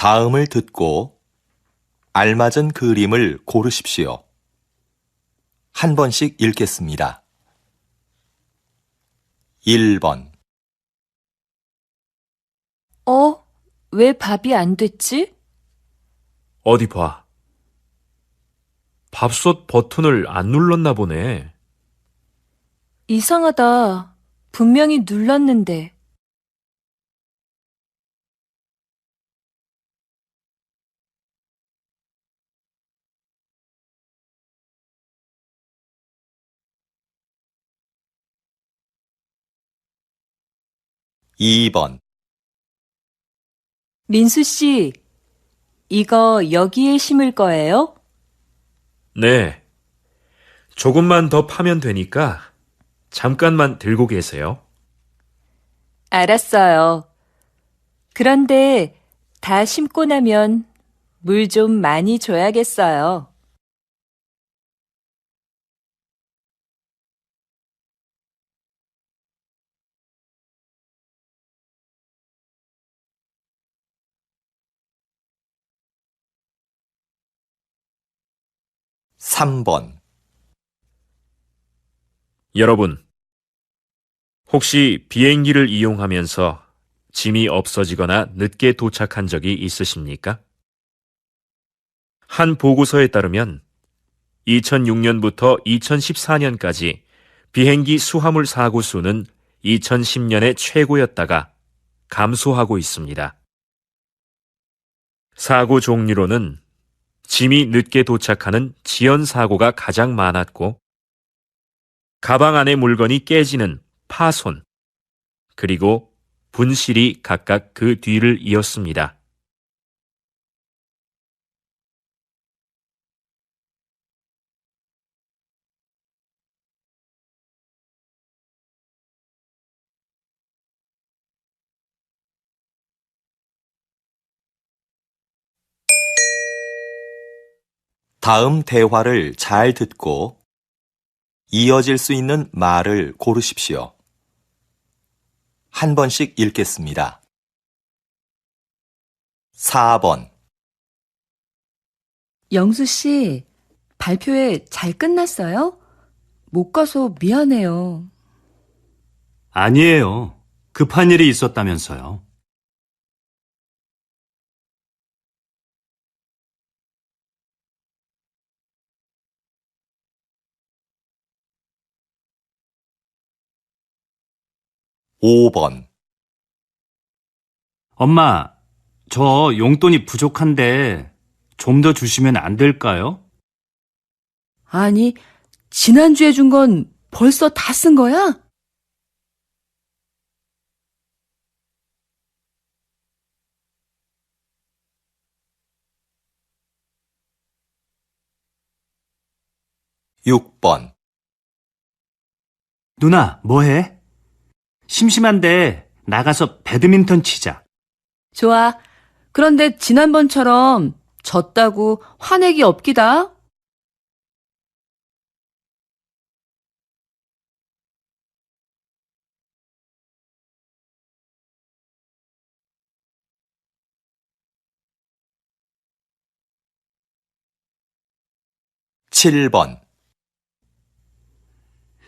다음을 듣고 알맞은 그림을 고르십시오. 한 번씩 읽겠습니다. 1번 왜 밥이 안 됐지? 어디 봐. 밥솥 버튼을 안 눌렀나 보네. 이상하다. 분명히 눌렀는데. 2번 민수 씨, 이거 여기에 심을 거예요? 네. 조금만 더 파면 되니까 잠깐만 들고 계세요. 알았어요. 그런데 다 심고 나면 물 좀 많이 줘야겠어요. 3번 여러분, 혹시 비행기를 이용하면서 짐이 없어지거나 늦게 도착한 적이 있으십니까? 한 보고서에 따르면 2006년부터 2014년까지 비행기 수화물 사고 수는 2010년의 최고였다가 감소하고 있습니다. 사고 종류로는 짐이 늦게 도착하는 지연 사고가 가장 많았고, 가방 안의 물건이 깨지는 파손, 그리고 분실이 각각 그 뒤를 이었습니다. 다음 대화를 잘 듣고 이어질 수 있는 말을 고르십시오. 한 번씩 읽겠습니다. 4번 영수 씨, 발표회 잘 끝났어요? 못 가서 미안해요. 아니에요. 급한 일이 있었다면서요. 5번 엄마, 저 용돈이 부족한데 좀 더 주시면 안 될까요? 아니, 지난주에 준 건 벌써 다 쓴 거야? 6번 누나, 뭐해? 심심한데 나가서 배드민턴 치자. 좋아. 그런데 지난번처럼 졌다고 화내기 없기다. 7번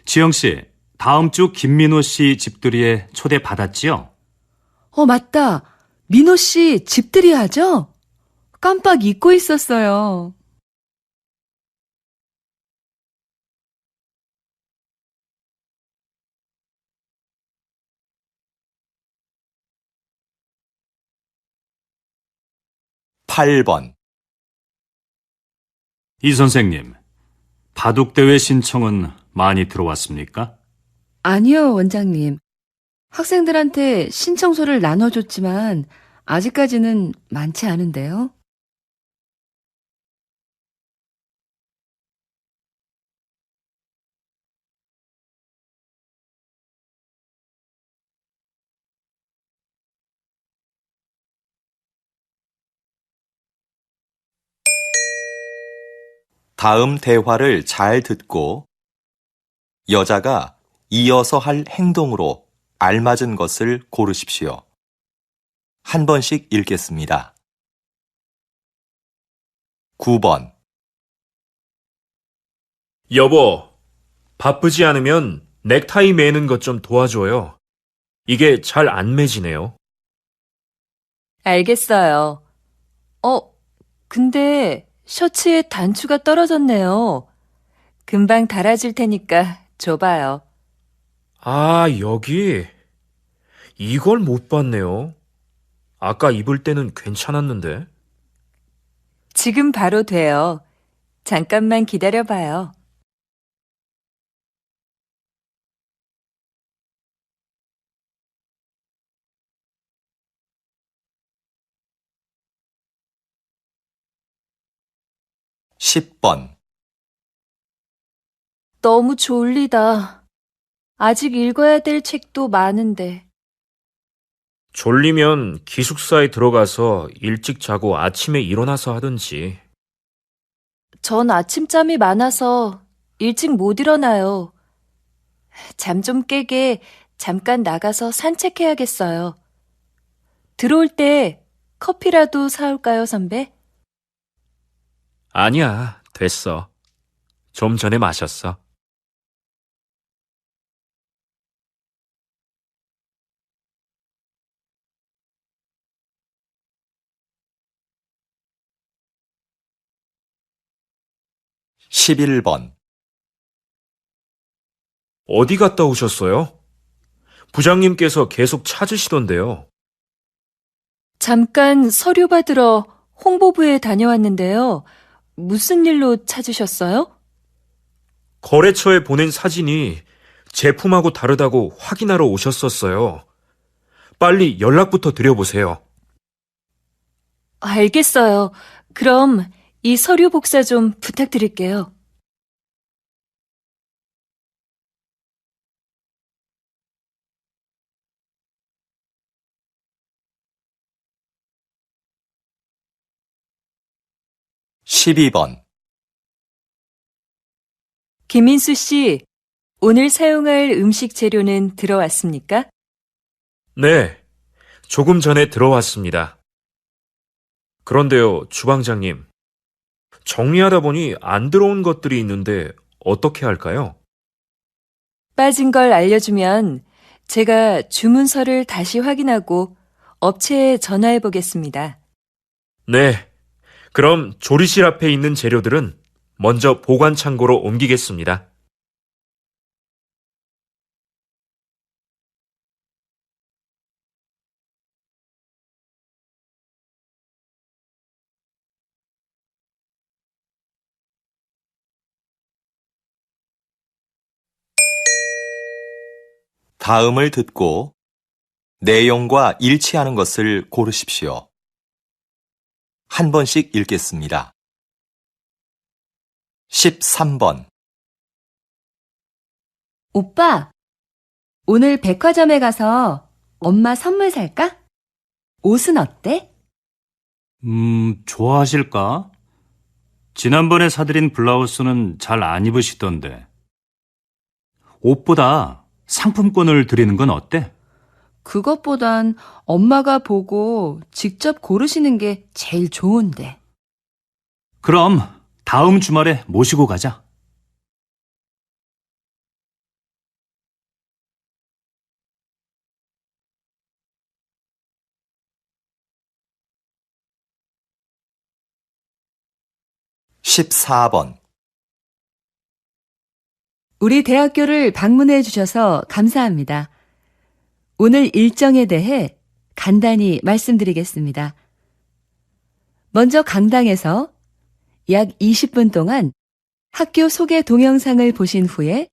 지영 씨, 다음 주 김민호 씨 집들이에 초대 받았지요? 맞다. 민호 씨 집들이 하죠? 깜빡 잊고 있었어요. 8번 이 선생님, 바둑대회 신청은 많이 들어왔습니까? 아니요, 원장님. 학생들한테 신청서를 나눠줬지만 아직까지는 많지 않은데요. '다음 대화를 잘 듣고 여자가 이어서 할 행동으로 알맞은 것을 고르십시오. 한 번씩 읽겠습니다. 9번, 여보, 바쁘지 않으면 넥타이 매는 것 좀 도와줘요. 이게 잘 안 매지네요. 알겠어요. 근데 셔츠에 단추가 떨어졌네요. 금방 달아줄 테니까 줘봐요. 아, 여기. 이걸 못 봤네요. 아까 입을 때는 괜찮았는데. 지금 바로 돼요. 잠깐만 기다려봐요. 십 번 너무 졸리다. 아직 읽어야 될 책도 많은데. 졸리면 기숙사에 들어가서 일찍 자고 아침에 일어나서 하든지. 전 아침잠이 많아서 일찍 못 일어나요. 잠 좀 깨게 잠깐 나가서 산책해야겠어요. 들어올 때 커피라도 사올까요, 선배? 아니야, 됐어. 좀 전에 마셨어. 십일 번 어디 갔다 오셨어요? 부장님께서 계속 찾으시던데요. 잠깐 서류 받으러 홍보부에 다녀왔는데요. 무슨 일로 찾으셨어요? 거래처에 보낸 사진이 제품하고 다르다고 확인하러 오셨었어요. 빨리 연락부터 드려보세요. 알겠어요. 그럼 이 서류 복사 좀 부탁드릴게요. 십이 번 김인수 씨, 오늘 사용할 음식 재료는 들어왔습니까? 네, 조금 전에 들어왔습니다. 그런데요, 주방장님. 정리하다 보니 안 들어온 것들이 있는데 어떻게 할까요? 빠진 걸 알려주면 제가 주문서를 다시 확인하고 업체에 전화해 보겠습니다. 네, 그럼 조리실 앞에 있는 재료들은 먼저 보관 창고로 옮기겠습니다. 다음을 듣고 내용과 일치하는 것을 고르십시오. 한 번씩 읽겠습니다. 13번 오빠, 오늘 백화점에 가서 엄마 선물 살까? 옷은 어때? 좋아하실까? 지난번에 사드린 블라우스는 잘 안 입으시던데. 옷보다 상품권을 드리는 건 어때? 그것보단 엄마가 보고 직접 고르시는 게 제일 좋은데. 그럼 다음 주말에 모시고 가자. 십사 번 우리 대학교를 방문해 주셔서 감사합니다. 오늘 일정에 대해 간단히 말씀드리겠습니다. 먼저 강당에서 약 20분 동안 학교 소개 동영상을 보신 후에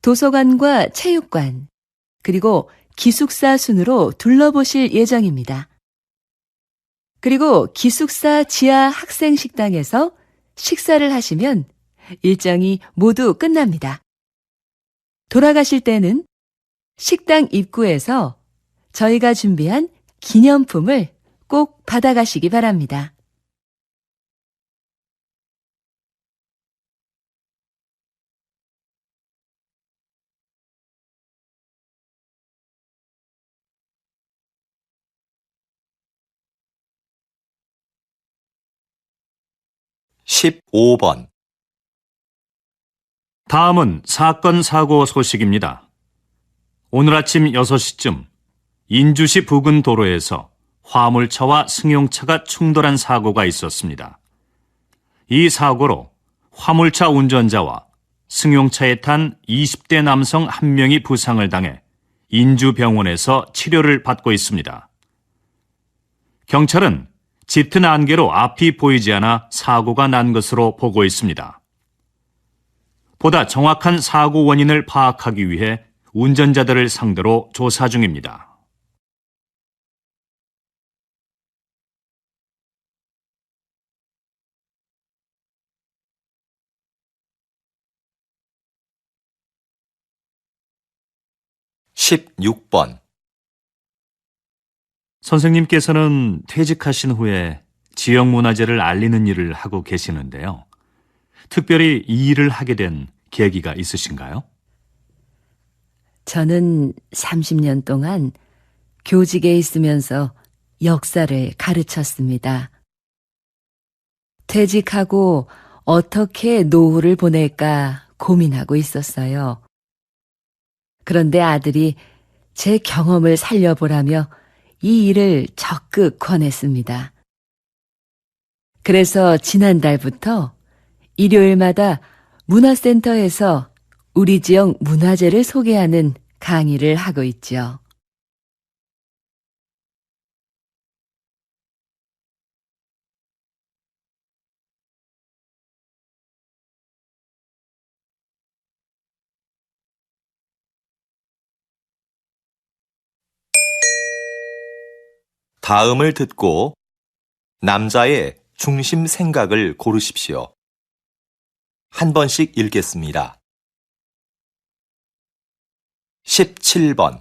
도서관과 체육관, 그리고 기숙사 순으로 둘러보실 예정입니다. 그리고 기숙사 지하 학생 식당에서 식사를 하시면 일정이 모두 끝납니다. 돌아가실 때는 식당 입구에서 저희가 준비한 기념품을 꼭 받아가시기 바랍니다. 15번. 다음은 사건 사고 소식입니다. 오늘 아침 6시쯤 인주시 부근 도로에서 화물차와 승용차가 충돌한 사고가 있었습니다. 이 사고로 화물차 운전자와 승용차에 탄 20대 남성 1명이 부상을 당해 인주병원에서 치료를 받고 있습니다. 경찰은 짙은 안개로 앞이 보이지 않아 사고가 난 것으로 보고 있습니다. 보다 정확한 사고 원인을 파악하기 위해 운전자들을 상대로 조사 중입니다. 십육 번. 선생님께서는 퇴직하신 후에 지역문화재를 알리는 일을 하고 계시는데요. 특별히 이 일을 하게 된 계기가 있으신가요? 저는 30년 동안 교직에 있으면서 역사를 가르쳤습니다. 퇴직하고 어떻게 노후를 보낼까 고민하고 있었어요. 그런데 아들이 제 경험을 살려보라며 이 일을 적극 권했습니다. 그래서 지난달부터 일요일마다 문화센터에서 우리 지역 문화재를 소개하는 강의를 하고 있죠. 다음을 듣고 남자의 중심 생각을 고르십시오. 한 번씩 읽겠습니다. 17번.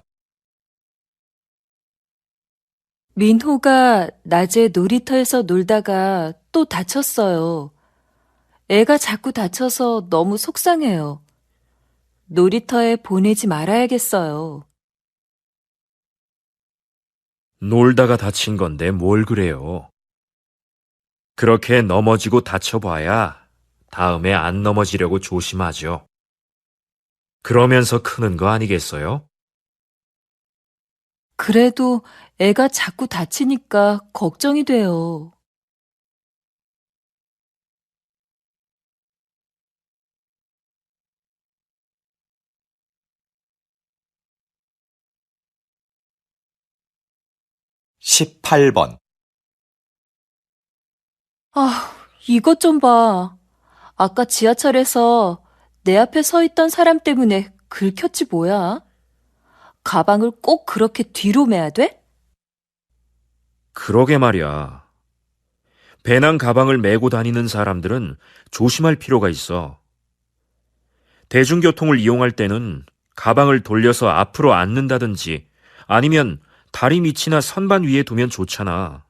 민호가 낮에 놀이터에서 놀다가 또 다쳤어요. 애가 자꾸 다쳐서 너무 속상해요. 놀이터에 보내지 말아야겠어요. 놀다가 다친 건데 뭘 그래요. 그렇게 넘어지고 다쳐봐야 다음에 안 넘어지려고 조심하죠. 그러면서 크는 거 아니겠어요? 그래도 애가 자꾸 다치니까 걱정이 돼요. 십팔 번. 아, 이것 좀 봐. 아까 지하철에서 내 앞에 서 있던 사람 때문에 긁혔지 뭐야? 가방을 꼭 그렇게 뒤로 매야 돼? 그러게 말이야. 배낭 가방을 메고 다니는 사람들은 조심할 필요가 있어. 대중교통을 이용할 때는 가방을 돌려서 앞으로 앉는다든지 아니면 다리 밑이나 선반 위에 두면 좋잖아.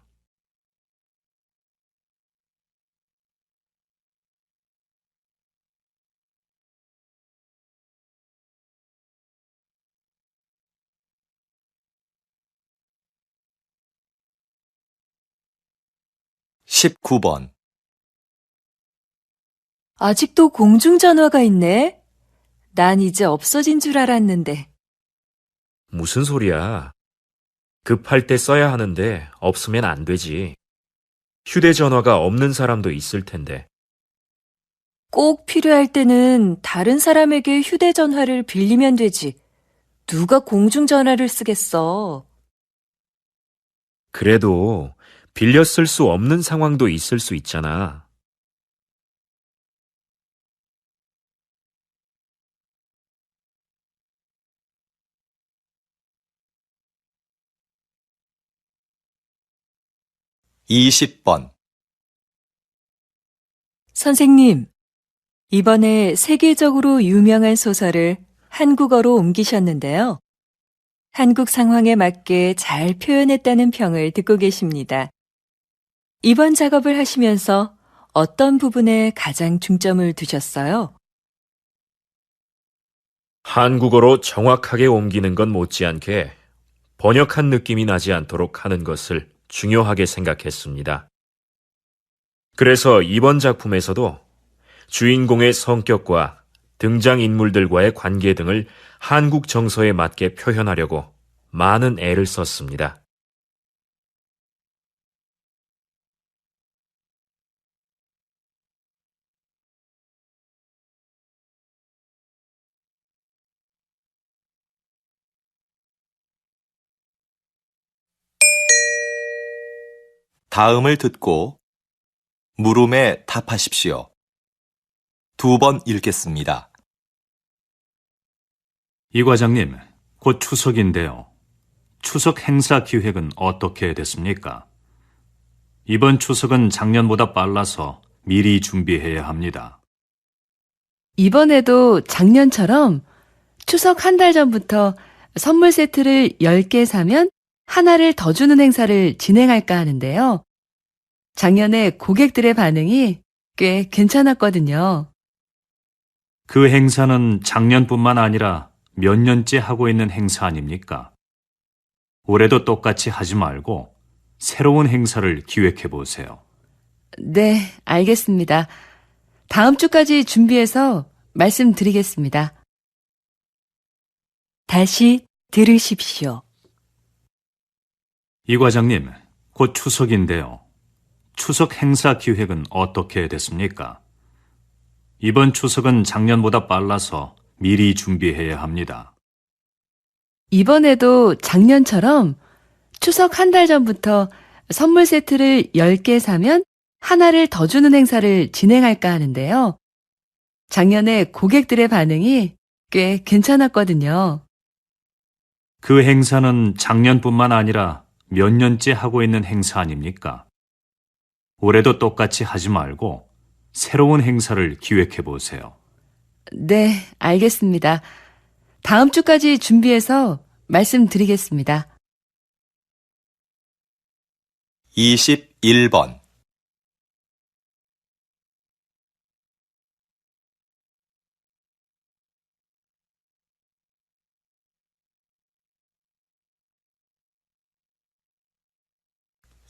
십구 번. 아직도 공중전화가 있네? 난 이제 없어진 줄 알았는데. 무슨 소리야. 급할 때 써야 하는데 없으면 안 되지. 휴대전화가 없는 사람도 있을 텐데. 꼭 필요할 때는 다른 사람에게 휴대전화를 빌리면 되지. 누가 공중전화를 쓰겠어? 그래도 빌려 쓸 수 없는 상황도 있을 수 있잖아. 이십 번. 선생님, 이번에 세계적으로 유명한 소설을 한국어로 옮기셨는데요. 한국 상황에 맞게 잘 표현했다는 평을 듣고 계십니다. 이번 작업을 하시면서 어떤 부분에 가장 중점을 두셨어요? 한국어로 정확하게 옮기는 건 못지않게 번역한 느낌이 나지 않도록 하는 것을 중요하게 생각했습니다. 그래서 이번 작품에서도 주인공의 성격과 등장인물들과의 관계 등을 한국 정서에 맞게 표현하려고 많은 애를 썼습니다. 다음을 듣고 물음에 답하십시오. 2번 읽겠습니다. 이 과장님, 곧 추석인데요. 추석 행사 기획은 어떻게 됐습니까? 이번 추석은 작년보다 빨라서 미리 준비해야 합니다. 이번에도 작년처럼 추석 한 달 전부터 선물 세트를 10개 사면 하나를 더 주는 행사를 진행할까 하는데요. 작년에 고객들의 반응이 꽤 괜찮았거든요. 그 행사는 작년뿐만 아니라 몇 년째 하고 있는 행사 아닙니까? 올해도 똑같이 하지 말고 새로운 행사를 기획해 보세요. 네, 알겠습니다. 다음 주까지 준비해서 말씀드리겠습니다. 다시 들으십시오. 이 과장님, 곧 추석인데요. 추석 행사 기획은 어떻게 됐습니까? 이번 추석은 작년보다 빨라서 미리 준비해야 합니다. 이번에도 작년처럼 추석 한 달 전부터 선물 세트를 10개 사면 하나를 더 주는 행사를 진행할까 하는데요. 작년에 고객들의 반응이 꽤 괜찮았거든요. 그 행사는 작년뿐만 아니라 몇 년째 하고 있는 행사 아닙니까? 올해도 똑같이 하지 말고 새로운 행사를 기획해 보세요. 네, 알겠습니다. 다음 주까지 준비해서 말씀드리겠습니다. 21번.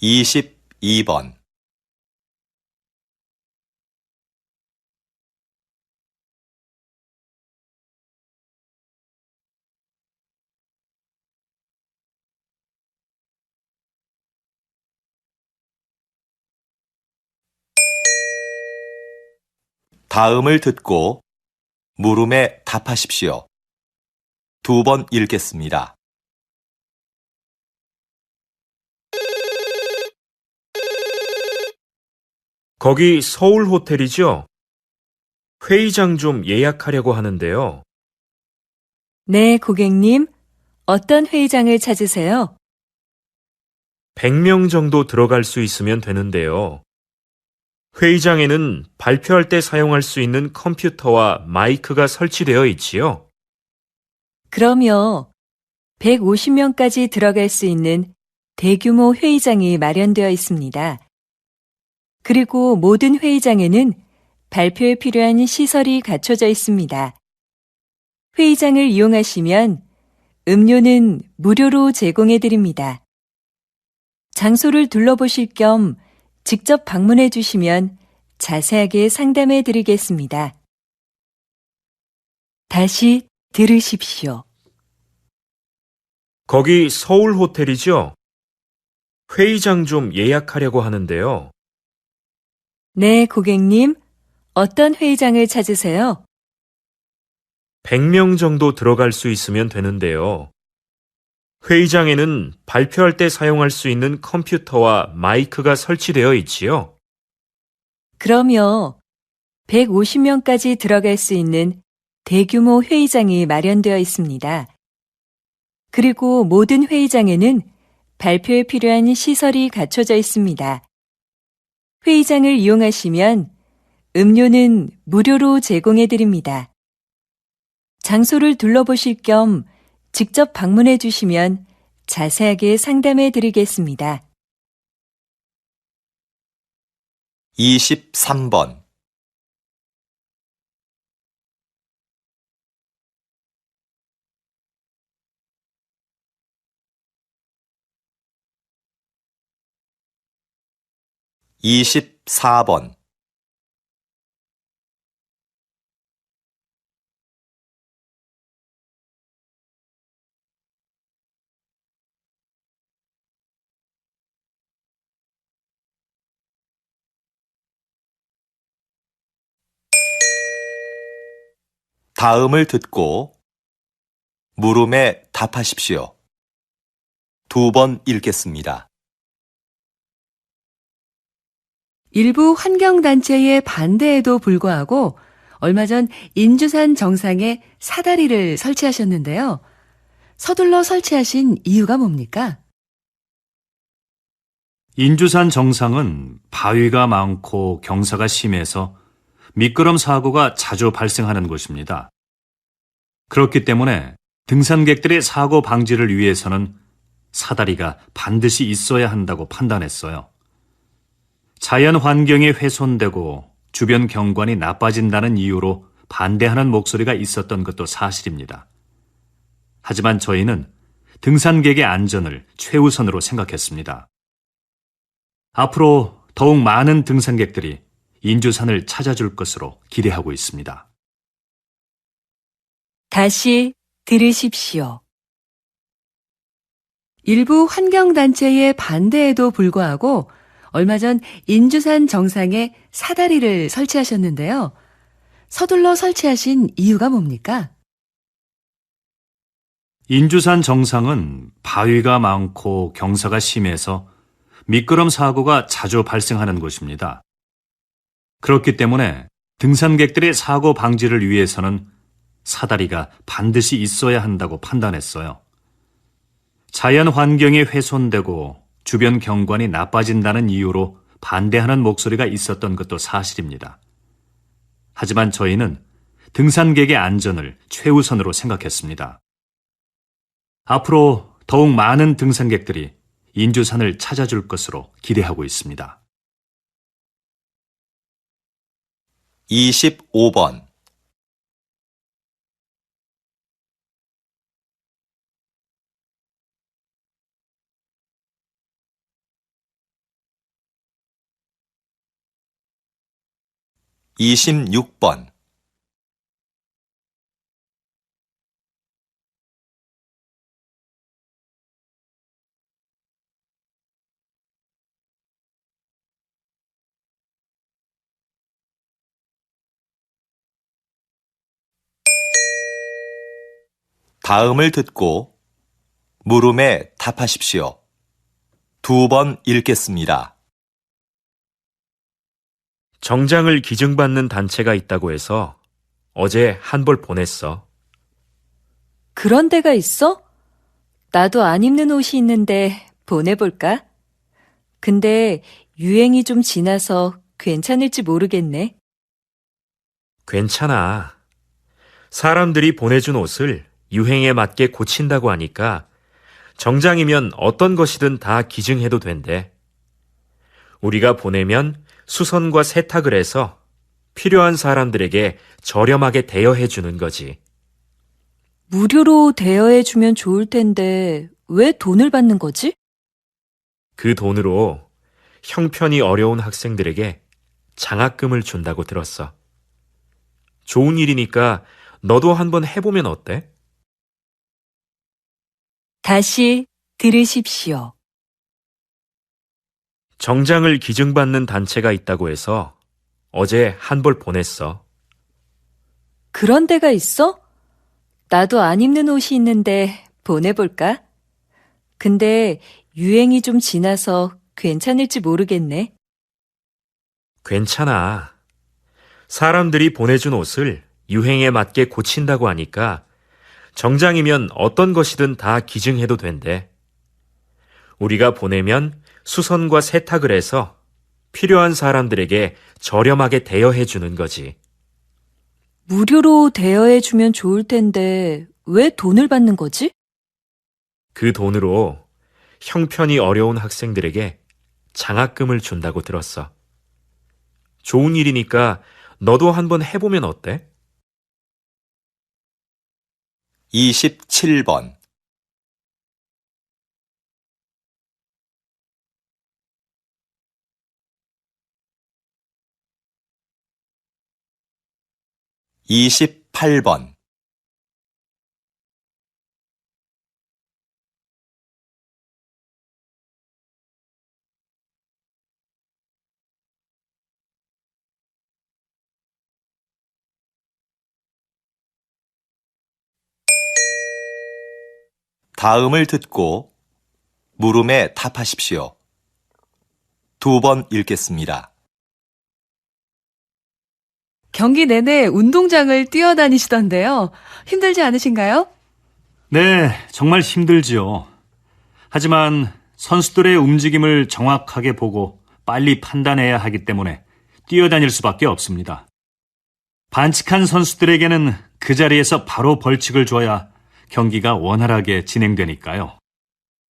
이십이 번. 다음을 듣고 물음에 답하십시오. 2번 읽겠습니다. 거기 서울 호텔이죠? 회의장 좀 예약하려고 하는데요. 네, 고객님. 어떤 회의장을 찾으세요? 100명 정도 들어갈 수 있으면 되는데요. 회의장에는 발표할 때 사용할 수 있는 컴퓨터와 마이크가 설치되어 있지요. 그럼요. 150명까지 들어갈 수 있는 대규모 회의장이 마련되어 있습니다. 그리고 모든 회의장에는 발표에 필요한 시설이 갖춰져 있습니다. 회의장을 이용하시면 음료는 무료로 제공해 드립니다. 장소를 둘러보실 겸 직접 방문해 주시면 자세하게 상담해 드리겠습니다. 다시 들으십시오. 거기 서울 호텔이죠? 회의장 좀 예약하려고 하는데요. 네, 고객님. 어떤 회의장을 찾으세요? 100명 정도 들어갈 수 있으면 되는데요. 회의장에는 발표할 때 사용할 수 있는 컴퓨터와 마이크가 설치되어 있지요. 그럼요. 150명까지 들어갈 수 있는 대규모 회의장이 마련되어 있습니다. 그리고 모든 회의장에는 발표에 필요한 시설이 갖춰져 있습니다. 회의장을 이용하시면 음료는 무료로 제공해 드립니다. 장소를 둘러보실 겸 직접 방문해 주시면 자세하게 상담해 드리겠습니다. 23번. 24번, 다음을 듣고 물음에 답하십시오. 2번 읽겠습니다. 일부 환경단체의 반대에도 불구하고 얼마 전 인주산 정상에 사다리를 설치하셨는데요. 서둘러 설치하신 이유가 뭡니까? 인주산 정상은 바위가 많고 경사가 심해서 미끄럼 사고가 자주 발생하는 곳입니다. 그렇기 때문에 등산객들의 사고 방지를 위해서는 사다리가 반드시 있어야 한다고 판단했어요. 자연 환경이 훼손되고 주변 경관이 나빠진다는 이유로 반대하는 목소리가 있었던 것도 사실입니다. 하지만 저희는 등산객의 안전을 최우선으로 생각했습니다. 앞으로 더욱 많은 등산객들이 인주산을 찾아줄 것으로 기대하고 있습니다. 다시 들으십시오. 일부 환경단체의 반대에도 불구하고 얼마 전 인주산 정상에 사다리를 설치하셨는데요. 서둘러 설치하신 이유가 뭡니까? 인주산 정상은 바위가 많고 경사가 심해서 미끄럼 사고가 자주 발생하는 곳입니다. 그렇기 때문에 등산객들의 사고 방지를 위해서는 사다리가 반드시 있어야 한다고 판단했어요. 자연 환경이 훼손되고 주변 경관이 나빠진다는 이유로 반대하는 목소리가 있었던 것도 사실입니다. 하지만 저희는 등산객의 안전을 최우선으로 생각했습니다. 앞으로 더욱 많은 등산객들이 인주산을 찾아줄 것으로 기대하고 있습니다. 25번, (26번) 다음을 듣고 물음에 답하십시오. 2번 읽겠습니다. 정장을 기증받는 단체가 있다고 해서 어제 한 벌 보냈어. 그런 데가 있어? 나도 안 입는 옷이 있는데 보내볼까? 근데 유행이 좀 지나서 괜찮을지 모르겠네. 괜찮아. 사람들이 보내준 옷을 유행에 맞게 고친다고 하니까 정장이면 어떤 것이든 다 기증해도 된대. 우리가 보내면 수선과 세탁을 해서 필요한 사람들에게 저렴하게 대여해 주는 거지. 무료로 대여해주면 좋을 텐데 왜 돈을 받는 거지? 그 돈으로 형편이 어려운 학생들에게 장학금을 준다고 들었어. 좋은 일이니까 너도 한번 해보면 어때? 다시 들으십시오. 정장을 기증받는 단체가 있다고 해서 어제 한 벌 보냈어. 그런 데가 있어? 나도 안 입는 옷이 있는데 보내볼까? 근데 유행이 좀 지나서 괜찮을지 모르겠네. 괜찮아. 사람들이 보내준 옷을 유행에 맞게 고친다고 하니까 정장이면 어떤 것이든 다 기증해도 된대. 우리가 보내면 수선과 세탁을 해서 필요한 사람들에게 저렴하게 대여해 주는 거지. 무료로 대여해주면 좋을 텐데 왜 돈을 받는 거지? 그 돈으로 형편이 어려운 학생들에게 장학금을 준다고 들었어. 좋은 일이니까 너도 한번 해보면 어때? 27번, 28번. 다음을 듣고 물음에 답하십시오. 2번 읽겠습니다. 경기 내내 운동장을 뛰어다니시던데요. 힘들지 않으신가요? 네, 정말 힘들지요. 하지만 선수들의 움직임을 정확하게 보고 빨리 판단해야 하기 때문에 뛰어다닐 수밖에 없습니다. 반칙한 선수들에게는 그 자리에서 바로 벌칙을 줘야 경기가 원활하게 진행되니까요.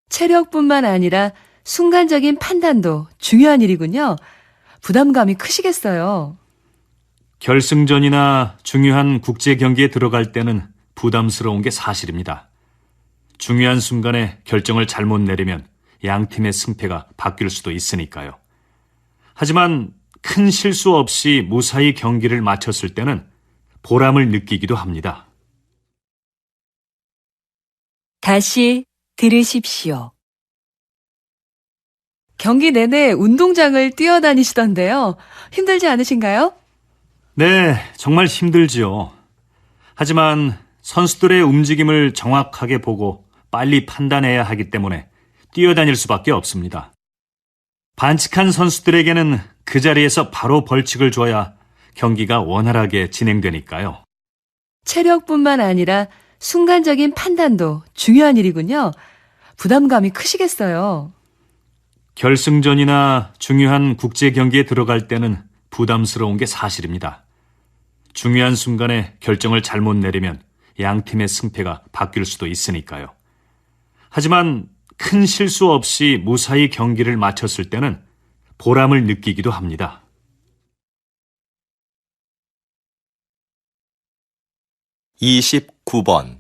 체력뿐만 아니라 순간적인 판단도 중요한 일이군요. 부담감이 크시겠어요. 결승전이나 중요한 국제 경기에 들어갈 때는 부담스러운 게 사실입니다. 중요한 순간에 결정을 잘못 내리면 양 팀의 승패가 바뀔 수도 있으니까요. 하지만 큰 실수 없이 무사히 경기를 마쳤을 때는 보람을 느끼기도 합니다. 다시 들으십시오. 경기 내내 운동장을 뛰어다니시던데요. 힘들지 않으신가요? 네, 정말 힘들지요. 하지만 선수들의 움직임을 정확하게 보고 빨리 판단해야 하기 때문에 뛰어다닐 수밖에 없습니다. 반칙한 선수들에게는 그 자리에서 바로 벌칙을 줘야 경기가 원활하게 진행되니까요. 체력뿐만 아니라 순간적인 판단도 중요한 일이군요. 부담감이 크시겠어요. 결승전이나 중요한 국제 경기에 들어갈 때는 부담스러운 게 사실입니다. 중요한 순간에 결정을 잘못 내리면 양 팀의 승패가 바뀔 수도 있으니까요. 하지만 큰 실수 없이 무사히 경기를 마쳤을 때는 보람을 느끼기도 합니다. (29번)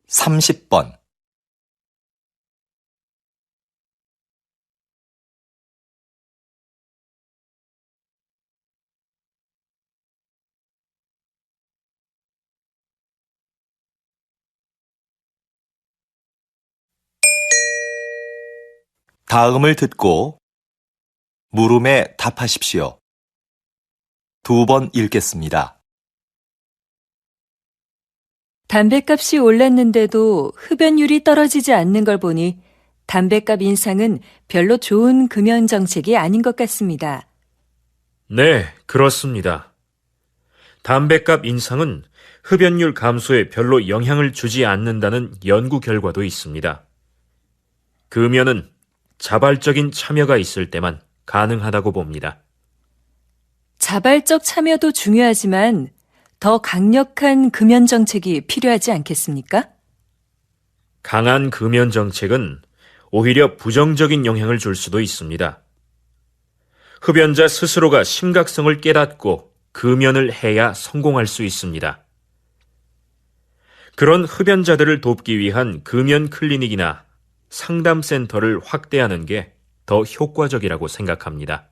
30번. 다음을 듣고 물음에 답하십시오. 2번 읽겠습니다. 담뱃값이 올랐는데도 흡연율이 떨어지지 않는 걸 보니 담뱃값 인상은 별로 좋은 금연 정책이 아닌 것 같습니다. 네, 그렇습니다. 담뱃값 인상은 흡연율 감소에 별로 영향을 주지 않는다는 연구 결과도 있습니다. 금연은 자발적인 참여가 있을 때만 가능하다고 봅니다. 자발적 참여도 중요하지만 더 강력한 금연 정책이 필요하지 않겠습니까? 강한 금연 정책은 오히려 부정적인 영향을 줄 수도 있습니다. 흡연자 스스로가 심각성을 깨닫고 금연을 해야 성공할 수 있습니다. 그런 흡연자들을 돕기 위한 금연 클리닉이나 상담센터를 확대하는 게 더 효과적이라고 생각합니다.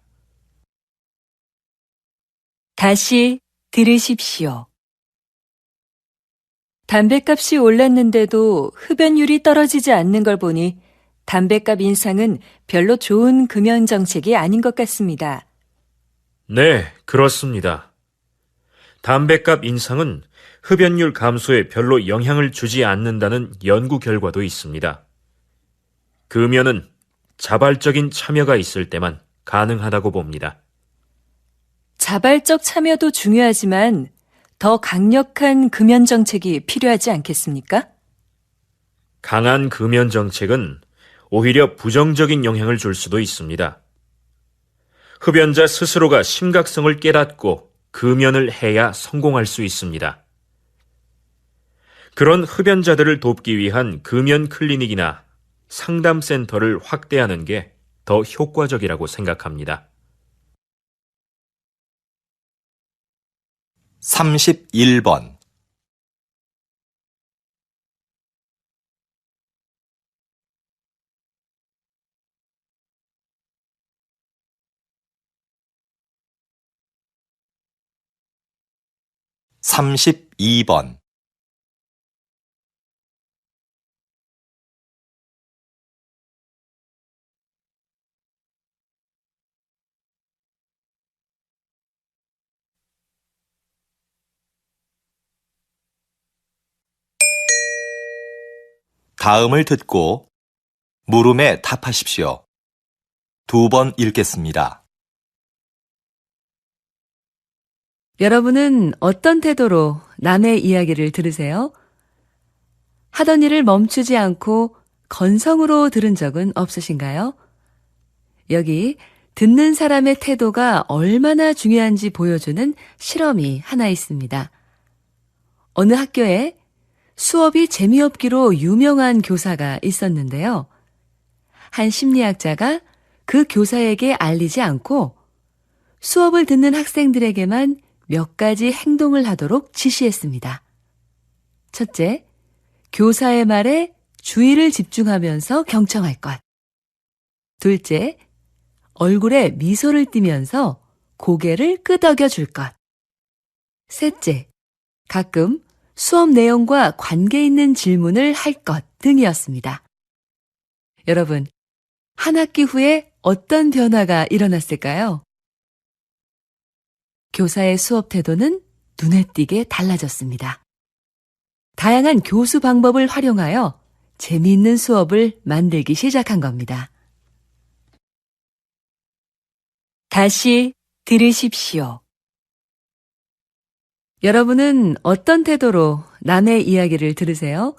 다시 들으십시오. 담뱃값이 올랐는데도 흡연율이 떨어지지 않는 걸 보니 담뱃값 인상은 별로 좋은 금연 정책이 아닌 것 같습니다. 네, 그렇습니다. 담뱃값 인상은 흡연율 감소에 별로 영향을 주지 않는다는 연구 결과도 있습니다. 금연은 자발적인 참여가 있을 때만 가능하다고 봅니다. 자발적 참여도 중요하지만 더 강력한 금연 정책이 필요하지 않겠습니까? 강한 금연 정책은 오히려 부정적인 영향을 줄 수도 있습니다. 흡연자 스스로가 심각성을 깨닫고 금연을 해야 성공할 수 있습니다. 그런 흡연자들을 돕기 위한 금연 클리닉이나 상담센터를 확대하는 게 더 효과적이라고 생각합니다. 31번. 32번. 다음을 듣고 물음에 답하십시오. 2번 읽겠습니다. 여러분은 어떤 태도로 남의 이야기를 들으세요? 하던 일을 멈추지 않고 건성으로 들은 적은 없으신가요? 여기 듣는 사람의 태도가 얼마나 중요한지 보여주는 실험이 하나 있습니다. 어느 학교에 수업이 재미없기로 유명한 교사가 있었는데요. 한 심리학자가 그 교사에게 알리지 않고 수업을 듣는 학생들에게만 몇 가지 행동을 하도록 지시했습니다. 첫째, 교사의 말에 주의를 집중하면서 경청할 것. 둘째, 얼굴에 미소를 띠면서 고개를 끄덕여 줄 것. 셋째, 가끔 수업 내용과 관계 있는 질문을 할 것 등이었습니다. 여러분, 한 학기 후에 어떤 변화가 일어났을까요? 교사의 수업 태도는 눈에 띄게 달라졌습니다. 다양한 교수 방법을 활용하여 재미있는 수업을 만들기 시작한 겁니다. 다시 들으십시오. 여러분은 어떤 태도로 남의 이야기를 들으세요?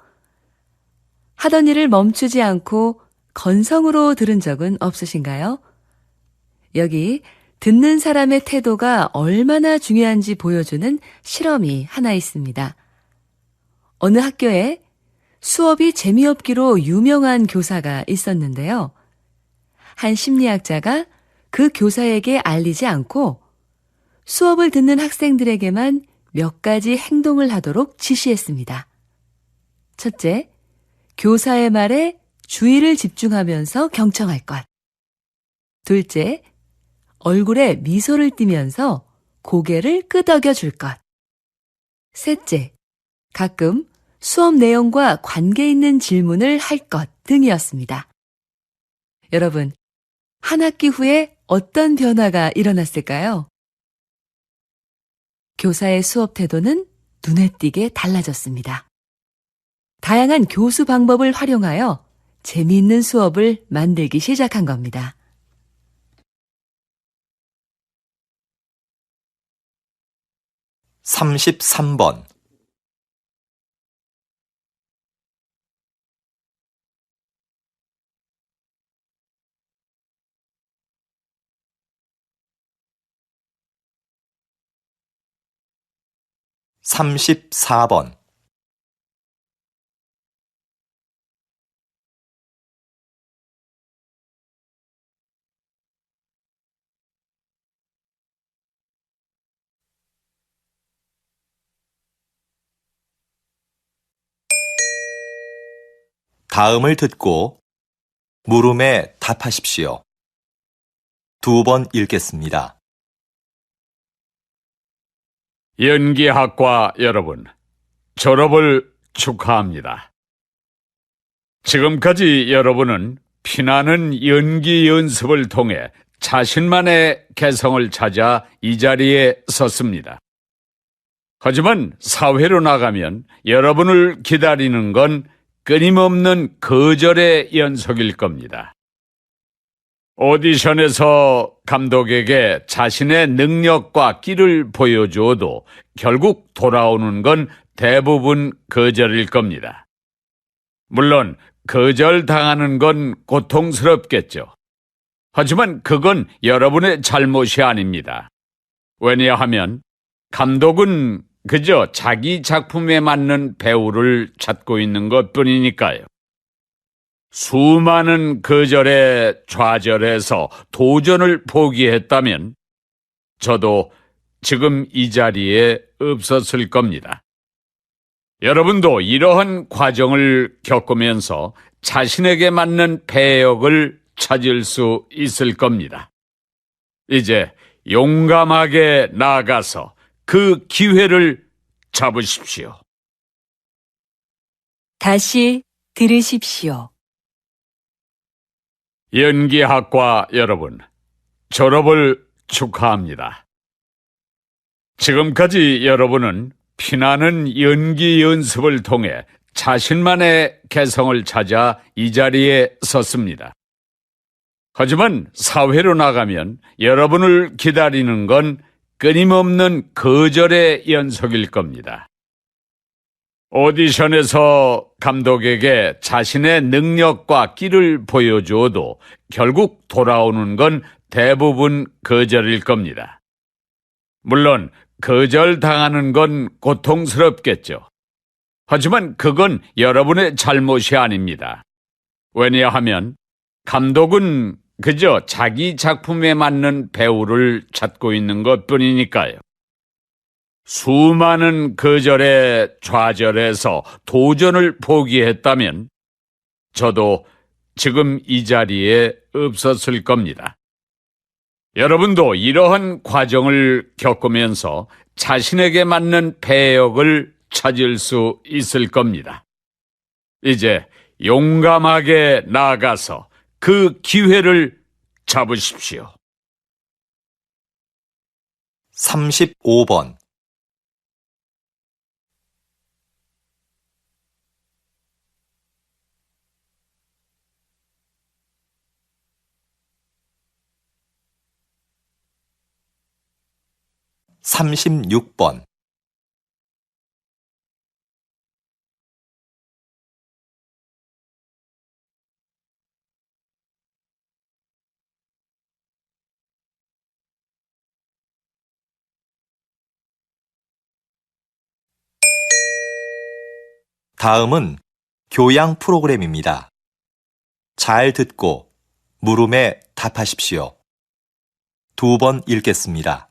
하던 일을 멈추지 않고 건성으로 들은 적은 없으신가요? 여기 듣는 사람의 태도가 얼마나 중요한지 보여주는 실험이 하나 있습니다. 어느 학교에 수업이 재미없기로 유명한 교사가 있었는데요. 한 심리학자가 그 교사에게 알리지 않고 수업을 듣는 학생들에게만 몇 가지 행동을 하도록 지시했습니다. 첫째, 교사의 말에 주의를 집중하면서 경청할 것. 둘째, 얼굴에 미소를 띠면서 고개를 끄덕여 줄 것. 셋째, 가끔 수업 내용과 관계 있는 질문을 할 것 등이었습니다. 여러분, 한 학기 후에 어떤 변화가 일어났을까요? 교사의 수업 태도는 눈에 띄게 달라졌습니다. 다양한 교수 방법을 활용하여 재미있는 수업을 만들기 시작한 겁니다. 33번. 삼십사 번. 다음을 듣고 물음에 답하십시오. 2번 읽겠습니다. 연기학과 여러분, 졸업을 축하합니다. 지금까지 여러분은 피나는 연기 연습을 통해 자신만의 개성을 찾아 이 자리에 섰습니다. 하지만 사회로 나가면 여러분을 기다리는 건 끊임없는 거절의 연속일 겁니다. 오디션에서 감독에게 자신의 능력과 끼를 보여주어도 결국 돌아오는 건 대부분 거절일 겁니다. 물론 거절당하는 건 고통스럽겠죠. 하지만 그건 여러분의 잘못이 아닙니다. 왜냐하면 감독은 그저 자기 작품에 맞는 배우를 찾고 있는 것뿐이니까요. 수많은 거절에 좌절해서 도전을 포기했다면 저도 지금 이 자리에 없었을 겁니다. 여러분도 이러한 과정을 겪으면서 자신에게 맞는 배역을 찾을 수 있을 겁니다. 이제 용감하게 나아가서 그 기회를 잡으십시오. 다시 들으십시오. 연기학과 여러분, 졸업을 축하합니다. 지금까지 여러분은 피나는 연기 연습을 통해 자신만의 개성을 찾아 이 자리에 섰습니다. 하지만 사회로 나가면 여러분을 기다리는 건 끊임없는 거절의 연속일 겁니다. 오디션에서 감독에게 자신의 능력과 끼를 보여주어도 결국 돌아오는 건 대부분 거절일 겁니다. 물론 거절당하는 건 고통스럽겠죠. 하지만 그건 여러분의 잘못이 아닙니다. 왜냐하면 감독은 그저 자기 작품에 맞는 배우를 찾고 있는 것뿐이니까요. 수많은 거절에 좌절해서 도전을 포기했다면 저도 지금 이 자리에 없었을 겁니다. 여러분도 이러한 과정을 겪으면서 자신에게 맞는 배역을 찾을 수 있을 겁니다. 이제 용감하게 나아가서 그 기회를 잡으십시오. 35번, 36번, '다음은 교양 프로그램입니다. 잘 듣고 물음에 답하십시오. 2번 읽겠습니다.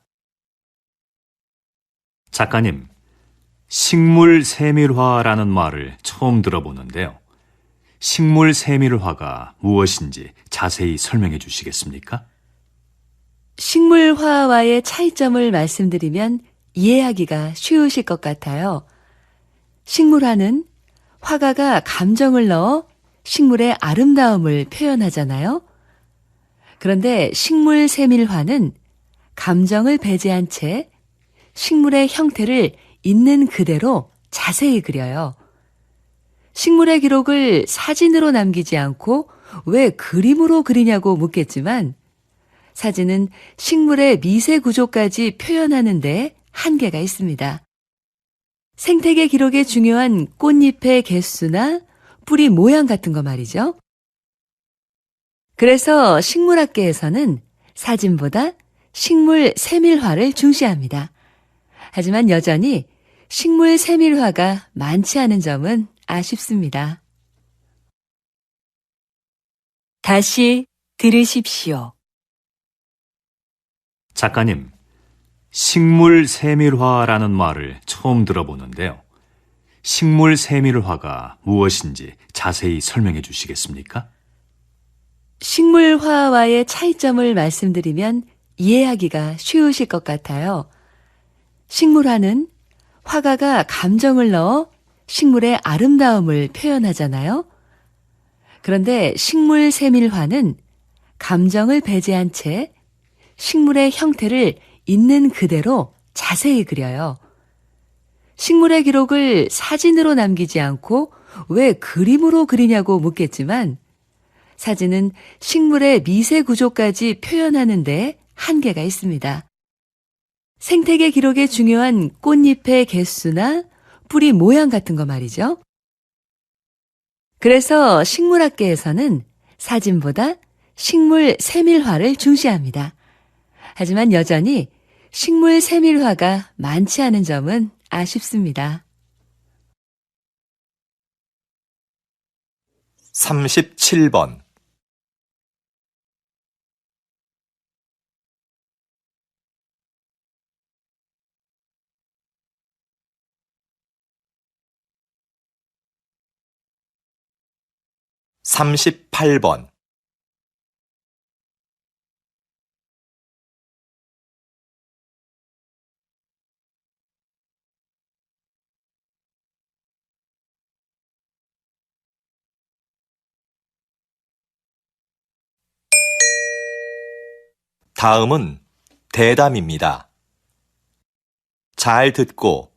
작가님, 식물 세밀화라는 말을 처음 들어보는데요. 식물 세밀화가 무엇인지 자세히 설명해 주시겠습니까? 식물화와의 차이점을 말씀드리면 이해하기가 쉬우실 것 같아요. 식물화는 화가가 감정을 넣어 식물의 아름다움을 표현하잖아요. 그런데 식물 세밀화는 감정을 배제한 채 식물의 형태를 있는 그대로 자세히 그려요. 식물의 기록을 사진으로 남기지 않고 왜 그림으로 그리냐고 묻겠지만 사진은 식물의 미세 구조까지 표현하는 데 한계가 있습니다. 생태계 기록에 중요한 꽃잎의 개수나 뿌리 모양 같은 거 말이죠. 그래서 식물학계에서는 사진보다 식물 세밀화를 중시합니다. 하지만 여전히 식물 세밀화가 많지 않은 점은 아쉽습니다. 다시 들으십시오. 작가님, 식물 세밀화라는 말을 처음 들어보는데요. 식물 세밀화가 무엇인지 자세히 설명해 주시겠습니까? 식물화와의 차이점을 말씀드리면 이해하기가 쉬우실 것 같아요. 식물화는 화가가 감정을 넣어 식물의 아름다움을 표현하잖아요. 그런데 식물 세밀화는 감정을 배제한 채 식물의 형태를 있는 그대로 자세히 그려요. 식물의 기록을 사진으로 남기지 않고 왜 그림으로 그리냐고 묻겠지만 사진은 식물의 미세 구조까지 표현하는 데 한계가 있습니다. 생태계 기록에 중요한 꽃잎의 개수나 뿌리 모양 같은 거 말이죠. 그래서 식물학계에서는 사진보다 식물 세밀화를 중시합니다. 하지만 여전히 식물 세밀화가 많지 않은 점은 아쉽습니다. 37번, 38번, 다음은 대담입니다. 잘 듣고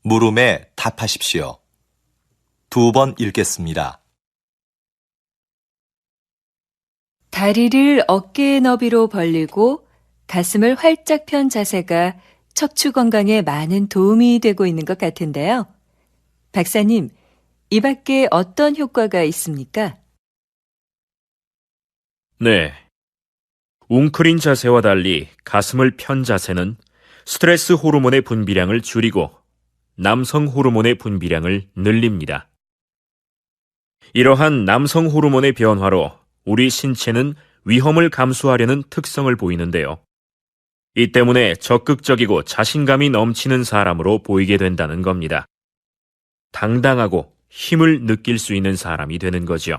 물음에 답하십시오. 2번 읽겠습니다. 다리를 어깨의 너비로 벌리고 가슴을 활짝 편 자세가 척추 건강에 많은 도움이 되고 있는 것 같은데요. 박사님, 이 밖에 어떤 효과가 있습니까? 네. 웅크린 자세와 달리 가슴을 편 자세는 스트레스 호르몬의 분비량을 줄이고 남성 호르몬의 분비량을 늘립니다. 이러한 남성 호르몬의 변화로 우리 신체는 위험을 감수하려는 특성을 보이는데요. 이 때문에 적극적이고 자신감이 넘치는 사람으로 보이게 된다는 겁니다. 당당하고 힘을 느낄 수 있는 사람이 되는 거죠.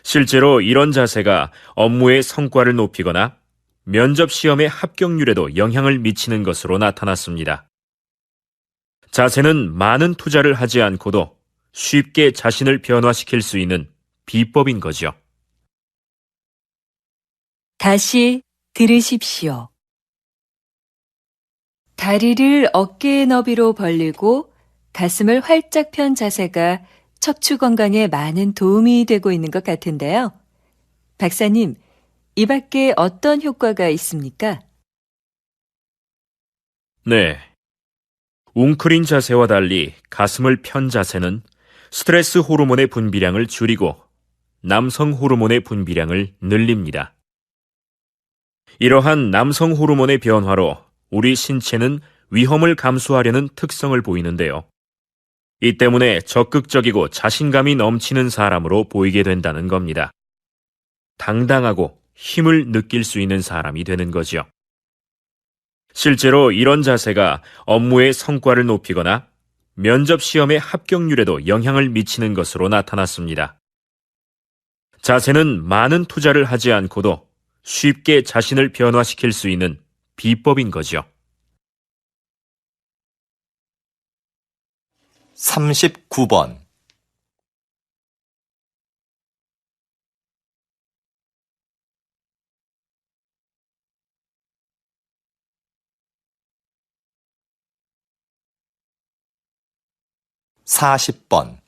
실제로 이런 자세가 업무의 성과를 높이거나 면접 시험의 합격률에도 영향을 미치는 것으로 나타났습니다. 자세는 많은 투자를 하지 않고도 쉽게 자신을 변화시킬 수 있는 비법인 거죠. 다시 들으십시오. 다리를 어깨의 너비로 벌리고 가슴을 활짝 편 자세가 척추 건강에 많은 도움이 되고 있는 것 같은데요. 박사님, 이 밖에 어떤 효과가 있습니까? 네. 웅크린 자세와 달리 가슴을 편 자세는 스트레스 호르몬의 분비량을 줄이고 남성 호르몬의 분비량을 늘립니다. 이러한 남성 호르몬의 변화로 우리 신체는 위험을 감수하려는 특성을 보이는데요. 이 때문에 적극적이고 자신감이 넘치는 사람으로 보이게 된다는 겁니다. 당당하고 힘을 느낄 수 있는 사람이 되는 거죠. 실제로 이런 자세가 업무의 성과를 높이거나 면접 시험의 합격률에도 영향을 미치는 것으로 나타났습니다. 자세는 많은 투자를 하지 않고도 쉽게 자신을 변화시킬 수 있는 비법인 거죠. 39번. (40번)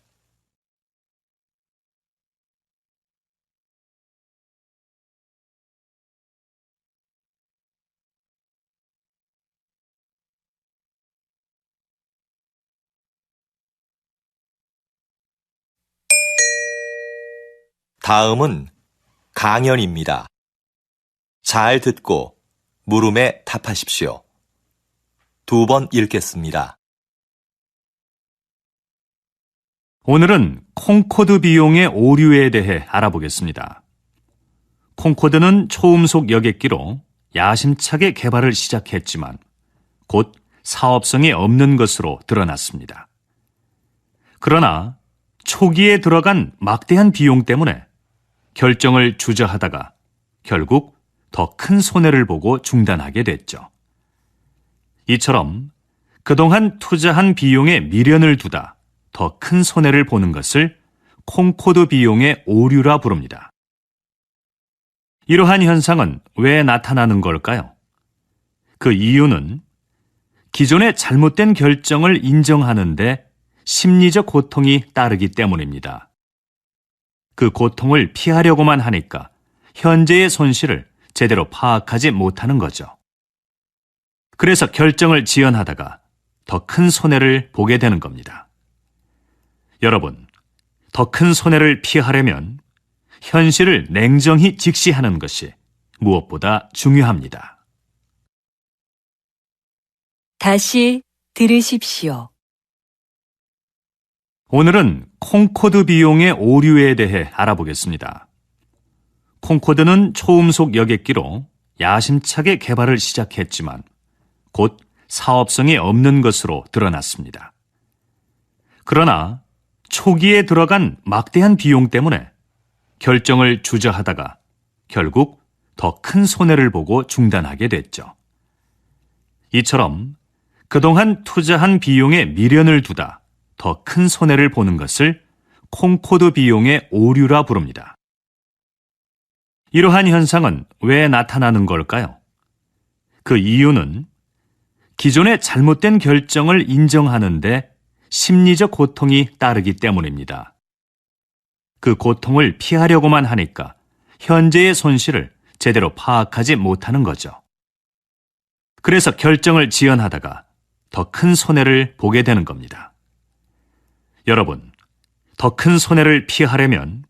다음은 강연입니다. 잘 듣고 물음에 답하십시오. 2번 읽겠습니다. 오늘은 콩코드 비용의 오류에 대해 알아보겠습니다. 콩코드는 초음속 여객기로 야심차게 개발을 시작했지만 곧 사업성이 없는 것으로 드러났습니다. 그러나 초기에 들어간 막대한 비용 때문에 결정을 주저하다가 결국 더 큰 손해를 보고 중단하게 됐죠. 이처럼 그동안 투자한 비용에 미련을 두다 더 큰 손해를 보는 것을 콩코드 비용의 오류라 부릅니다. 이러한 현상은 왜 나타나는 걸까요? 그 이유는 기존의 잘못된 결정을 인정하는데 심리적 고통이 따르기 때문입니다. 그 고통을 피하려고만 하니까 현재의 손실을 제대로 파악하지 못하는 거죠. 그래서 결정을 지연하다가 더 큰 손해를 보게 되는 겁니다. 여러분, 더 큰 손해를 피하려면 현실을 냉정히 직시하는 것이 무엇보다 중요합니다. 다시 들으십시오. 오늘은 콩코드 비용의 오류에 대해 알아보겠습니다. 콩코드는 초음속 여객기로 야심차게 개발을 시작했지만 곧 사업성이 없는 것으로 드러났습니다. 그러나 초기에 들어간 막대한 비용 때문에 결정을 주저하다가 결국 더 큰 손해를 보고 중단하게 됐죠. 이처럼 그동안 투자한 비용에 미련을 두다 더 큰 손해를 보는 것을 콩코드 비용의 오류라 부릅니다. 이러한 현상은 왜 나타나는 걸까요? 그 이유는 기존의 잘못된 결정을 인정하는데 심리적 고통이 따르기 때문입니다. 그 고통을 피하려고만 하니까 현재의 손실을 제대로 파악하지 못하는 거죠. 그래서 결정을 지연하다가 더 큰 손해를 보게 되는 겁니다. 여러분, 더 큰 손해를 피하려면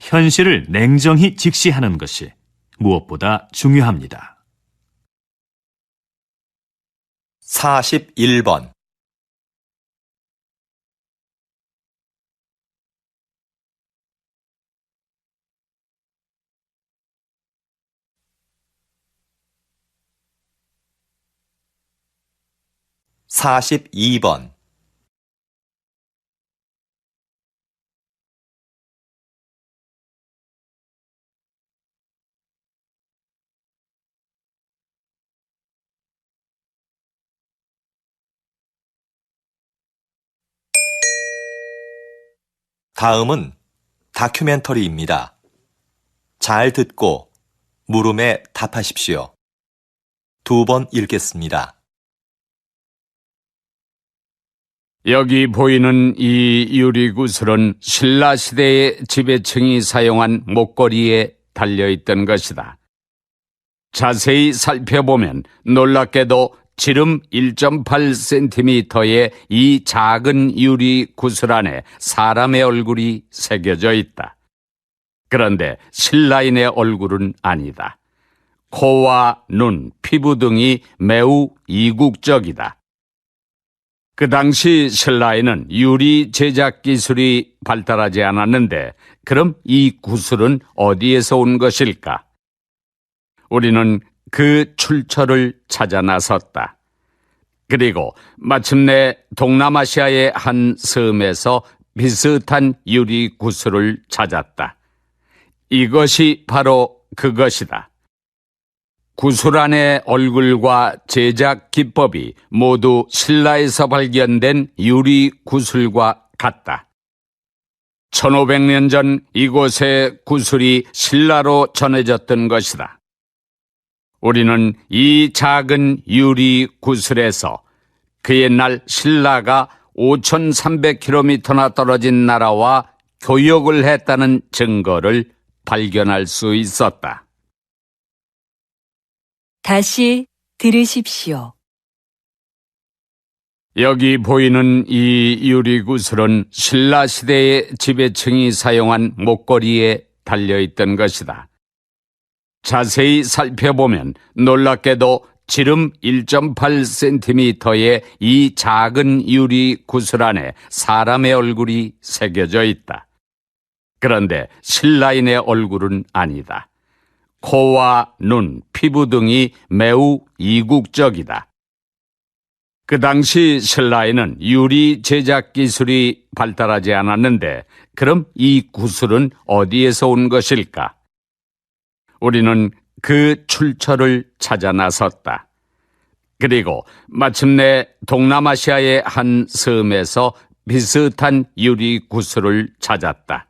현실을 냉정히 직시하는 것이 무엇보다 중요합니다. 41번. 42번. 다음은 다큐멘터리입니다. 잘 듣고 물음에 답하십시오. 2번 읽겠습니다. 여기 보이는 이 유리구슬은 신라시대의 지배층이 사용한 목걸이에 달려있던 것이다. 자세히 살펴보면 놀랍게도 지름 1.8cm의 이 작은 유리구슬 안에 사람의 얼굴이 새겨져 있다. 그런데 신라인의 얼굴은 아니다. 코와 눈, 피부 등이 매우 이국적이다. 그 당시 신라에는 유리 제작 기술이 발달하지 않았는데 그럼 이 구슬은 어디에서 온 것일까? 우리는 그 출처를 찾아 나섰다. 그리고 마침내 동남아시아의 한 섬에서 비슷한 유리 구슬을 찾았다. 이것이 바로 그것이다. 구슬 안의 얼굴과 제작 기법이 모두 신라에서 발견된 유리 구슬과 같다. 1500년 전 이곳의 구슬이 신라로 전해졌던 것이다. 우리는 이 작은 유리 구슬에서 그 옛날 신라가 5300km나 떨어진 나라와 교역을 했다는 증거를 발견할 수 있었다. 다시 들으십시오. 여기 보이는 이 유리구슬은 신라시대의 지배층이 사용한 목걸이에 달려있던 것이다. 자세히 살펴보면 놀랍게도 지름 1.8cm의 이 작은 유리구슬 안에 사람의 얼굴이 새겨져 있다. 그런데 신라인의 얼굴은 아니다. 코와 눈, 피부 등이 매우 이국적이다. 그 당시 신라에는 유리 제작 기술이 발달하지 않았는데 그럼 이 구슬은 어디에서 온 것일까? 우리는 그 출처를 찾아 나섰다. 그리고 마침내 동남아시아의 한 섬에서 비슷한 유리 구슬을 찾았다.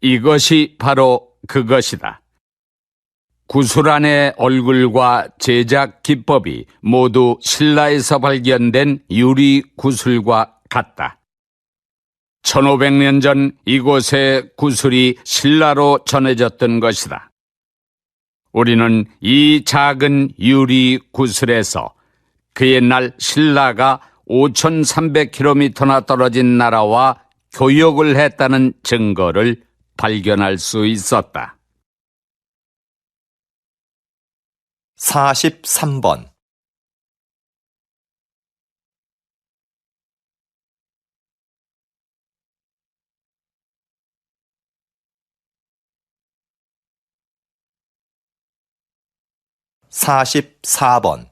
이것이 바로 그것이다. 구슬 안의 얼굴과 제작 기법이 모두 신라에서 발견된 유리 구슬과 같다. 1500년 전 이곳의 구슬이 신라로 전해졌던 것이다. 우리는 이 작은 유리 구슬에서 그 옛날 신라가 5300km나 떨어진 나라와 교역을 했다는 증거를 발견할 수 있었다. 43번. 44번.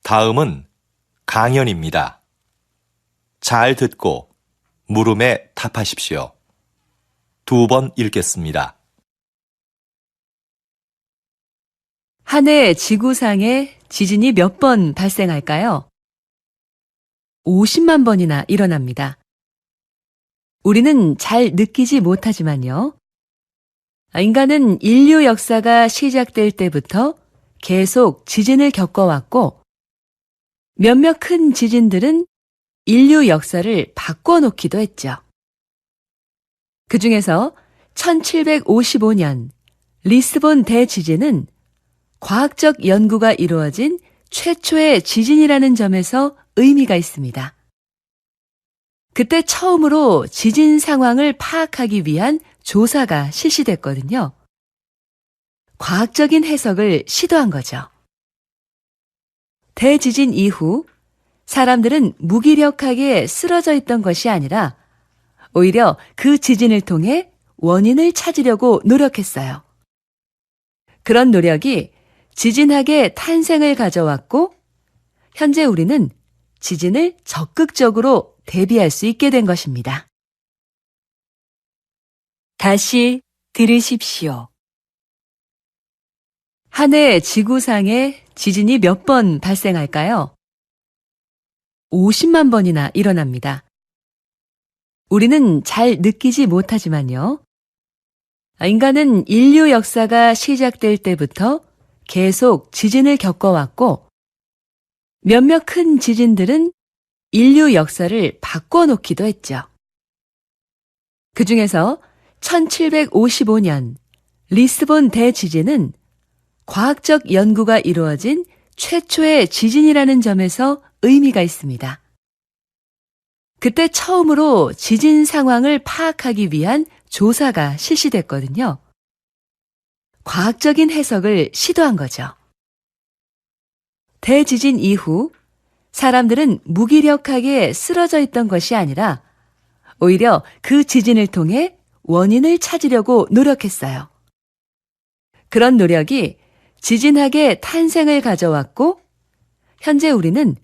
다음은 강연입니다. 잘 듣고 물음에 답하십시오. 2번 읽겠습니다. 한 해 지구상에 지진이 몇 번 발생할까요? 50만 번이나 일어납니다. 우리는 잘 느끼지 못하지만요. 인간은 인류 역사가 시작될 때부터 계속 지진을 겪어왔고, 몇몇 큰 지진들은 인류 역사를 바꿔놓기도 했죠. 그 중에서 1755년 리스본 대지진은 과학적 연구가 이루어진 최초의 지진이라는 점에서 의미가 있습니다. 그때 처음으로 지진 상황을 파악하기 위한 조사가 실시됐거든요. 과학적인 해석을 시도한 거죠. 대지진 이후 사람들은 무기력하게 쓰러져 있던 것이 아니라 오히려 그 지진을 통해 원인을 찾으려고 노력했어요. 그런 노력이 지진학의 탄생을 가져왔고, 현재 우리는 지진을 적극적으로 대비할 수 있게 된 것입니다. 다시 들으십시오. 한 해 지구상에 지진이 몇 번 발생할까요? 50만 번이나 일어납니다. 우리는 잘 느끼지 못하지만요. 인간은 인류 역사가 시작될 때부터 계속 지진을 겪어왔고, 몇몇 큰 지진들은 인류 역사를 바꿔놓기도 했죠. 그 중에서 1755년 리스본 대지진은 과학적 연구가 이루어진 최초의 지진이라는 점에서 의미가 있습니다. 그때 처음으로 지진 상황을 파악하기 위한 조사가 실시됐거든요. 과학적인 해석을 시도한 거죠. 대지진 이후 사람들은 무기력하게 쓰러져 있던 것이 아니라 오히려 그 지진을 통해 원인을 찾으려고 노력했어요. 그런 노력이 지진학의 탄생을 가져왔고, 현재 우리는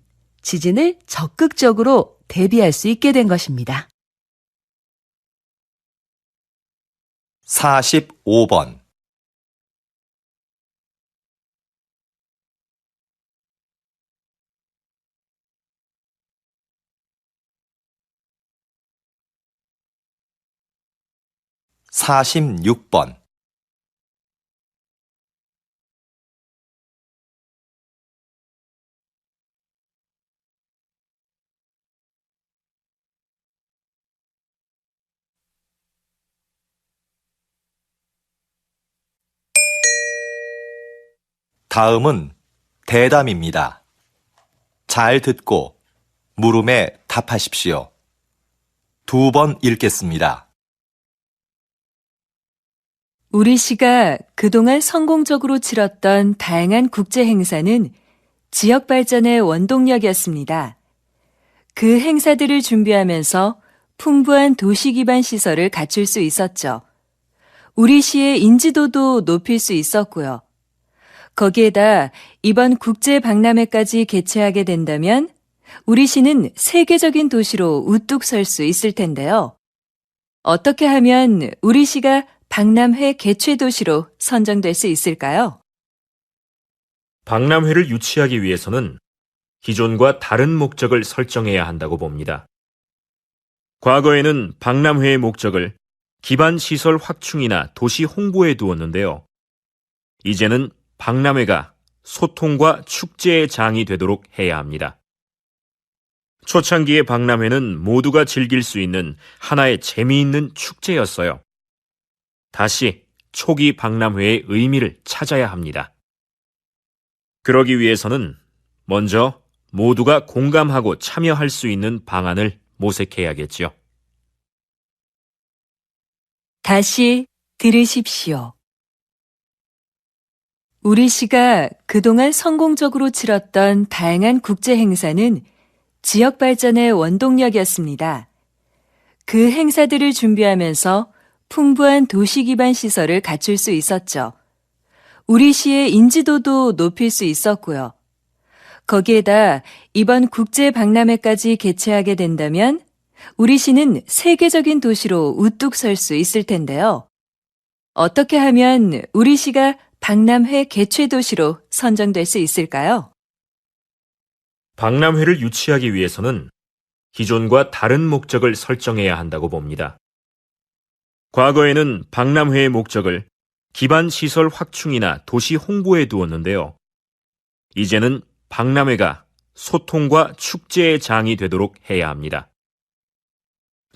지진을 적극적으로 대비할 수 있게 된 것입니다. 45번 46번 다음은 대담입니다. 잘 듣고 물음에 답하십시오. 2번 읽겠습니다. 우리 시가 그동안 성공적으로 치렀던 다양한 국제 행사는 지역 발전의 원동력이었습니다. 그 행사들을 준비하면서 풍부한 도시 기반 시설을 갖출 수 있었죠. 우리 시의 인지도도 높일 수 있었고요. 거기에다 이번 국제 박람회까지 개최하게 된다면 우리 시는 세계적인 도시로 우뚝 설 수 있을 텐데요. 어떻게 하면 우리 시가 박람회 개최 도시로 선정될 수 있을까요? 박람회를 유치하기 위해서는 기존과 다른 목적을 설정해야 한다고 봅니다. 과거에는 박람회의 목적을 기반 시설 확충이나 도시 홍보에 두었는데요. 이제는 박람회가 소통과 축제의 장이 되도록 해야 합니다. 초창기의 박람회는 모두가 즐길 수 있는 하나의 재미있는 축제였어요. 다시 초기 박람회의 의미를 찾아야 합니다. 그러기 위해서는 먼저 모두가 공감하고 참여할 수 있는 방안을 모색해야겠지요. 다시 들으십시오. 우리 시가 그동안 성공적으로 치렀던 다양한 국제 행사는 지역 발전의 원동력이었습니다. 그 행사들을 준비하면서 풍부한 도시 기반 시설을 갖출 수 있었죠. 우리 시의 인지도도 높일 수 있었고요. 거기에다 이번 국제 박람회까지 개최하게 된다면 우리 시는 세계적인 도시로 우뚝 설 수 있을 텐데요. 어떻게 하면 우리 시가 박람회 개최 도시로 선정될 수 있을까요? 박람회를 유치하기 위해서는 기존과 다른 목적을 설정해야 한다고 봅니다. 과거에는 박람회의 목적을 기반 시설 확충이나 도시 홍보에 두었는데요. 이제는 박람회가 소통과 축제의 장이 되도록 해야 합니다.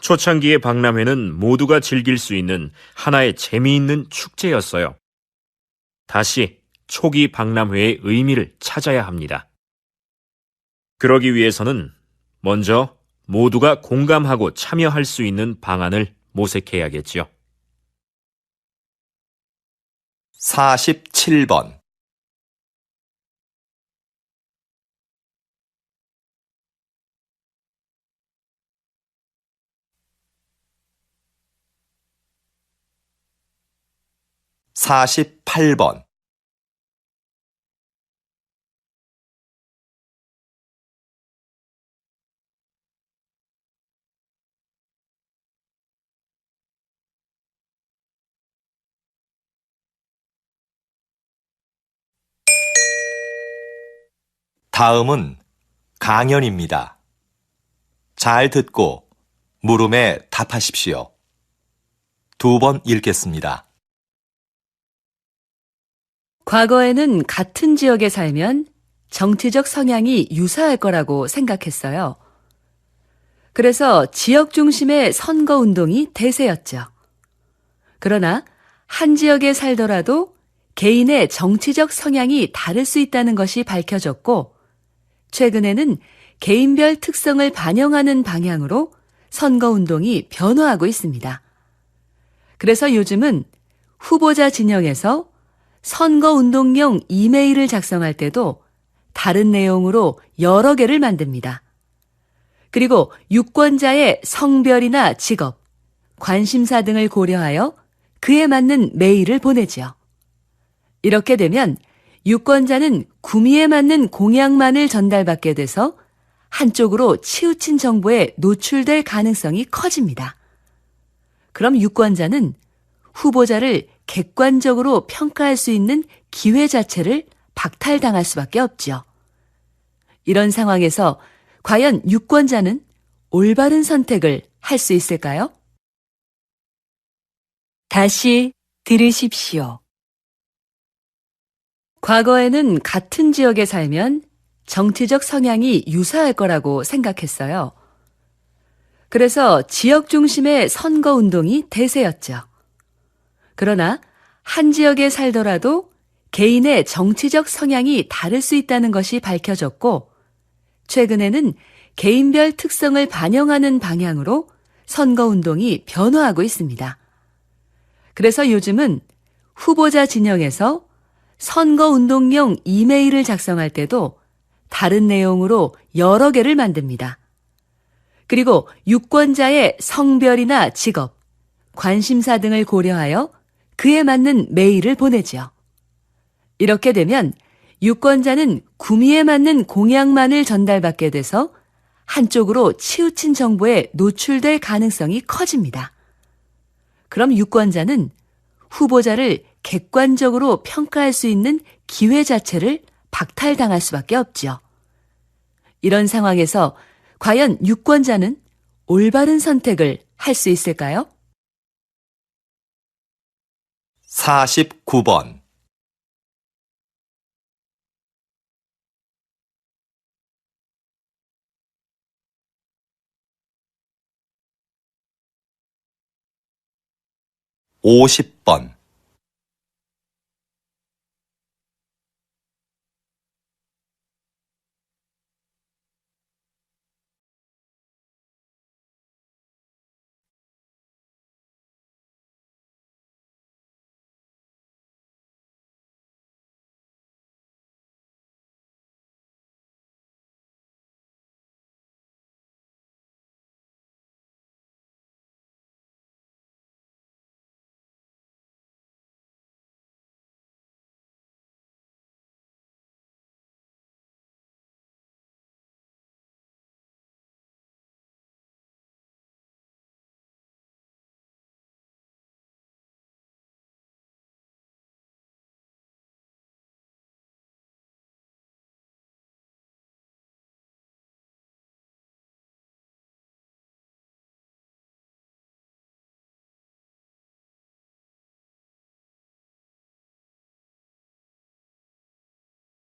초창기의 박람회는 모두가 즐길 수 있는 하나의 재미있는 축제였어요. 다시 초기 박람회의 의미를 찾아야 합니다. 그러기 위해서는 먼저 모두가 공감하고 참여할 수 있는 방안을 모색해야겠지요. 47번. 48번. '다음은 강연입니다. 잘 듣고 물음에 답하십시오. 2번 읽겠습니다. 과거에는 같은 지역에 살면 정치적 성향이 유사할 거라고 생각했어요. 그래서 지역 중심의 선거 운동이 대세였죠. 그러나 한 지역에 살더라도 개인의 정치적 성향이 다를 수 있다는 것이 밝혀졌고, 최근에는 개인별 특성을 반영하는 방향으로 선거 운동이 변화하고 있습니다. 그래서 요즘은 후보자 진영에서 선거 운동용 이메일을 작성할 때도 다른 내용으로 여러 개를 만듭니다. 그리고 유권자의 성별이나 직업, 관심사 등을 고려하여 그에 맞는 메일을 보내지요. 이렇게 되면 유권자는 구미에 맞는 공약만을 전달받게 돼서 한쪽으로 치우친 정보에 노출될 가능성이 커집니다. 그럼 유권자는 후보자를 객관적으로 평가할 수 있는 기회 자체를 박탈당할 수밖에 없죠. 이런 상황에서 과연 유권자는 올바른 선택을 할 수 있을까요? 다시 들으십시오. 과거에는 같은 지역에 살면 정치적 성향이 유사할 거라고 생각했어요. 그래서 지역 중심의 선거 운동이 대세였죠. 그러나 한 지역에 살더라도 개인의 정치적 성향이 다를 수 있다는 것이 밝혀졌고, 최근에는 개인별 특성을 반영하는 방향으로 선거 운동이 변화하고 있습니다. 그래서 요즘은 후보자 진영에서 선거 운동용 이메일을 작성할 때도 다른 내용으로 여러 개를 만듭니다. 그리고 유권자의 성별이나 직업, 관심사 등을 고려하여 그에 맞는 메일을 보내지요. 이렇게 되면 유권자는 구미에 맞는 공약만을 전달받게 돼서 한쪽으로 치우친 정보에 노출될 가능성이 커집니다. 그럼 유권자는 후보자를 객관적으로 평가할 수 있는 기회 자체를 박탈당할 수밖에 없죠. 이런 상황에서 과연 유권자는 올바른 선택을 할 수 있을까요? 49번. 50번.